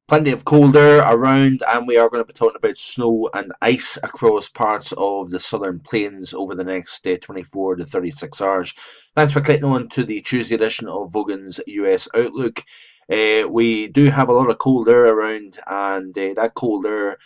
Plenty of cold air around, and we are going to be talking about snow and ice across parts of the southern plains over the next 24 to 36 hours. Thanks for clicking on to the Tuesday edition of Vogan's US Outlook. We do have a lot of cold air around, and that cold air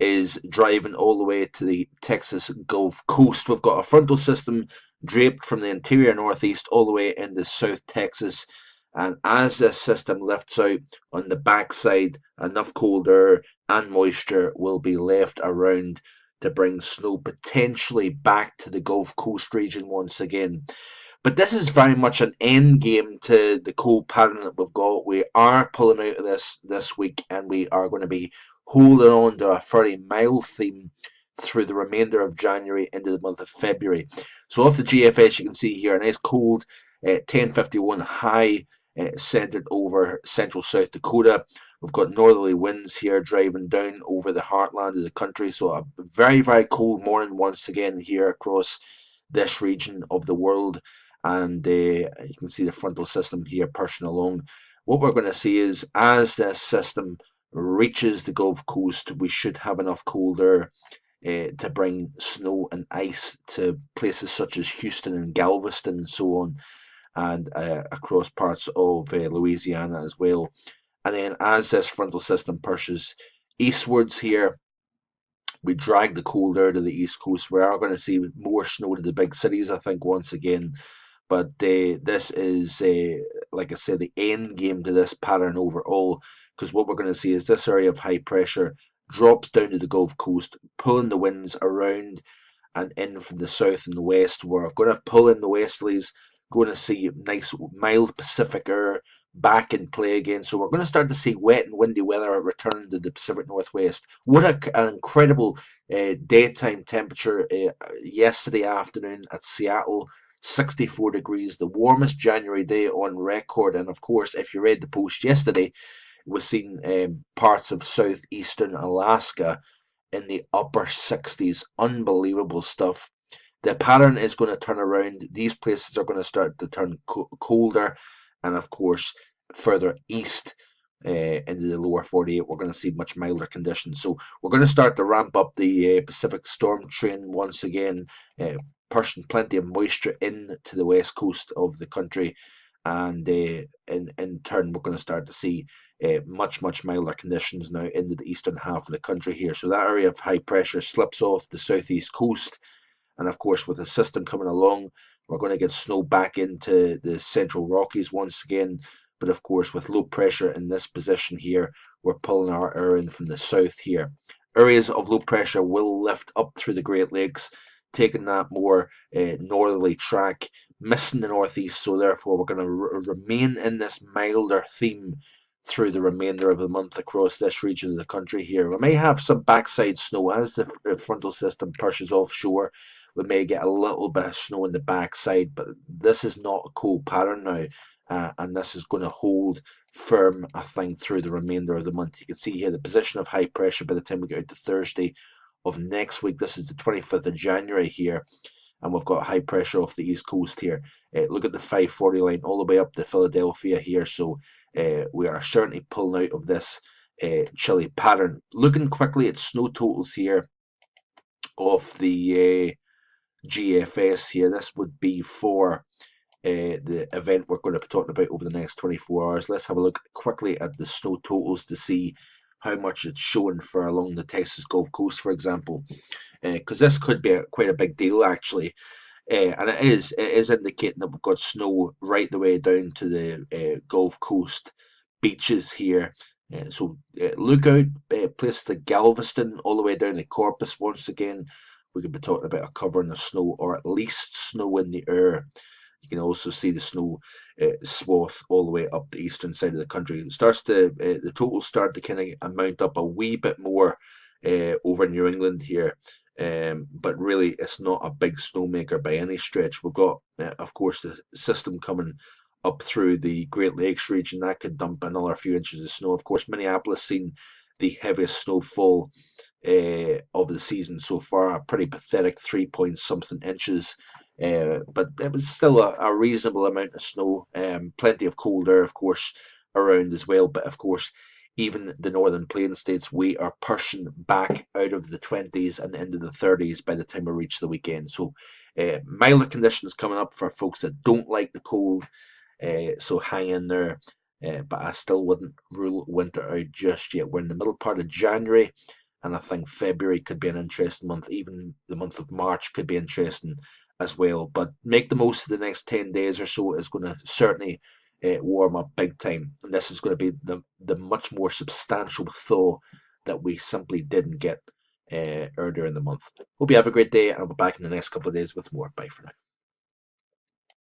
is driving all the way to the Texas Gulf Coast. We've got a frontal system draped from the interior northeast all the way into South Texas. And as this system lifts out on the backside, enough cold air and moisture will be left around to bring snow potentially back to the Gulf Coast region once again. But this is very much an end game to the cold pattern that we've got. We are pulling out of this week, and we are going to be holding on to a fairly mild theme through the remainder of January into the month of February. So off the GFS, you can see here a nice cold 1051 high centered over central South Dakota. We've got northerly winds here driving down over the heartland of the country. So a very, very cold morning once again here across this region of the world. And you can see the frontal system here pushing along. What we're going to see is as this system reaches the Gulf Coast, we should have enough cold air to bring snow and ice to places such as Houston and Galveston and so on, and across parts of Louisiana as well. And then as this frontal system pushes eastwards here, we drag the cold air to the east coast. We are going to see more snow to the big cities, I think, once again. But this is, like I said, the end game to this pattern overall, because what we're going to see is this area of high pressure drops down to the Gulf Coast, pulling the winds around and in from the south and the west. We're going to pull in the westerlies, going to see nice mild Pacific air back in play again. So we're going to start to see wet and windy weather return to the Pacific Northwest. What an incredible daytime temperature yesterday afternoon at Seattle. 64 degrees, the warmest January day on record. And of course, if you read the post yesterday, was seen parts of southeastern Alaska in the upper 60s. Unbelievable stuff. The pattern is going to turn around. These places are going to start to turn colder, and of course, further east into the lower 48, we're going to see much milder conditions. So we're going to start to ramp up the Pacific storm train once again, pushing plenty of moisture into the west coast of the country, and in turn, we're going to start to see much milder conditions now into the eastern half of the country here. So that area of high pressure slips off the southeast coast, and of course, with the system coming along, we're going to get snow back into the central Rockies once again. But of course, with low pressure in this position here, we're pulling our air in from the south here. Areas of low pressure will lift up through the Great Lakes, taking that more northerly track, missing the northeast. So therefore, we're going to remain in this milder theme through the remainder of the month across this region of the country here. We may have some backside snow as the frontal system pushes offshore. We may get a little bit of snow in the backside, but this is not a cold pattern now. And this is going to hold firm, I think, through the remainder of the month. You can see here the position of high pressure by the time we get out to Thursday of next week. This is the 25th of January here, and we've got high pressure off the east coast here. Look at the 540 line all the way up to Philadelphia here. So we are certainly pulling out of this chilly pattern. Looking quickly at snow totals here off the GFS here. This would be for the event we're going to be talking about over the next 24 hours. Let's have a look quickly at the snow totals to see how much it's showing for along the Texas Gulf Coast, for example, because this could be quite a big deal actually. And it is indicating that we've got snow right the way down to the Gulf Coast beaches here. Look out, places like Galveston, all the way down to Corpus once again. We could be talking about a covering of snow, or at least snow in the air. You can also see the snow swath all the way up the eastern side of the country. It starts to the totals start to kind of mount up a wee bit more over New England here, but really it's not a big snowmaker by any stretch. We've got, of course, the system coming up through the Great Lakes region that could dump another few inches of snow. Of course, Minneapolis seen the heaviest snowfall of the season so far, a pretty pathetic 3 point something inches. But it was still a reasonable amount of snow. Plenty of cold air, of course, around as well. But of course, Even the northern plain states, we are pushing back out of the 20s and into the 30s by the time we reach the weekend. So, milder conditions coming up for folks that don't like the cold. So hang in there. But I still wouldn't rule winter out just yet. We're in the middle part of January, and I think February could be an interesting month. Even the month of March could be interesting as well. But make the most of the next 10 days or so. Is going to certainly warm up big time. And this is going to be the much more substantial thaw that we simply didn't get earlier in the month. Hope you have a great day, and I'll be back in the next couple of days with more. Bye for now.